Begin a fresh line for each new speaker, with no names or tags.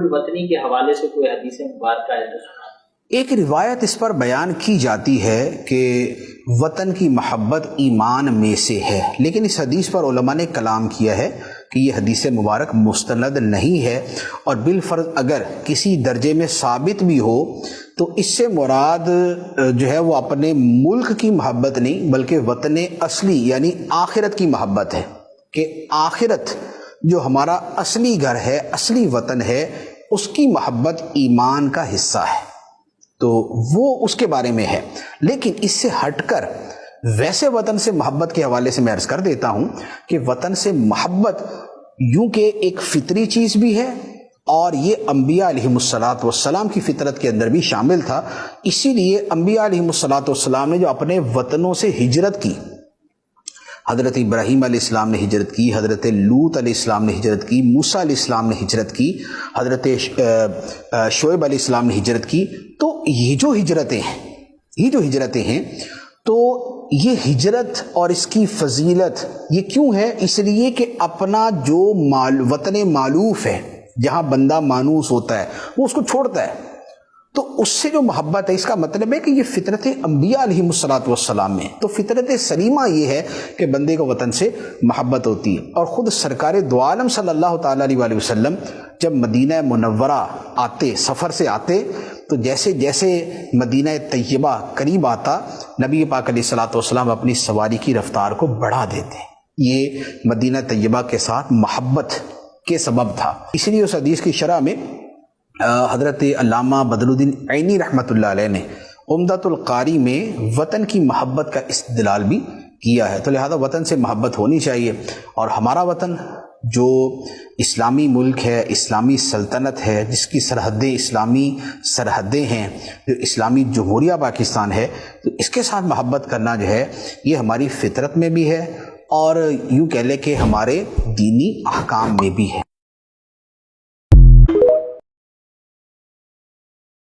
الوطنی کے حوالے سے کوئی حدیث مبارکہ ہے تو سنا۔
ایک روایت اس پر بیان کی جاتی ہے کہ وطن کی محبت ایمان میں سے ہے، لیکن اس حدیث پر علماء نے کلام کیا ہے کہ یہ حدیث مبارک مستند نہیں ہے، اور بالفرض اگر کسی درجے میں ثابت بھی ہو تو اس سے مراد جو ہے وہ اپنے ملک کی محبت نہیں بلکہ وطن اصلی یعنی آخرت کی محبت ہے، کہ آخرت جو ہمارا اصلی گھر ہے، اصلی وطن ہے، اس کی محبت ایمان کا حصہ ہے، تو وہ اس کے بارے میں ہے۔ لیکن اس سے ہٹ کر ویسے وطن سے محبت کے حوالے سے میں عرض کر دیتا ہوں کہ وطن سے محبت یوں کہ ایک فطری چیز بھی ہے، اور یہ انبیاء علیہم السلام کی فطرت کے اندر بھی شامل تھا۔ اسی لیے انبیاء علیہم السلام نے جو اپنے وطنوں سے ہجرت کی، حضرت ابراہیم علیہ السلام نے ہجرت کی، حضرت لوط علیہ السلام نے ہجرت کی، موسیٰ علیہ السلام نے ہجرت کی، حضرت شعیب علیہ السلام نے ہجرت کی، تو یہ جو ہجرتیں ہیں تو یہ ہجرت اور اس کی فضیلت یہ کیوں ہے؟ اس لیے کہ اپنا جو وطن مالوف ہے، جہاں بندہ مانوس ہوتا ہے، وہ اس کو چھوڑتا ہے، تو اس سے جو محبت ہے، اس کا مطلب ہے کہ یہ فطرت انبیاء علیہم السلام میں، تو فطرت سلیمہ یہ ہے کہ بندے کو وطن سے محبت ہوتی ہے۔ اور خود سرکار دو عالم صلی اللہ تعالیٰ علیہ وآلہ وسلم جب مدینہ منورہ آتے، سفر سے آتے، تو جیسے جیسے مدینہ طیبہ قریب آتا، نبی پاک علیہ الصلوۃ والسلام اپنی سواری کی رفتار کو بڑھا دیتے۔ یہ مدینہ طیبہ کے ساتھ محبت کے سبب تھا۔ اسی لیے اس حدیث کی شرح میں حضرت علامہ بدر الدین عینی رحمۃ اللہ علیہ نے عمدۃ القاری میں وطن کی محبت کا استدلال بھی کیا ہے، تو لہذا وطن سے محبت ہونی چاہیے۔ اور ہمارا وطن جو اسلامی ملک ہے، اسلامی سلطنت ہے، جس کی سرحدیں اسلامی سرحدیں ہیں، جو اسلامی جمہوریہ پاکستان ہے، تو اس کے ساتھ محبت کرنا جو ہے یہ ہماری فطرت میں بھی ہے، اور یوں کہہ لیں کہ ہمارے دینی احکام میں بھی ہے۔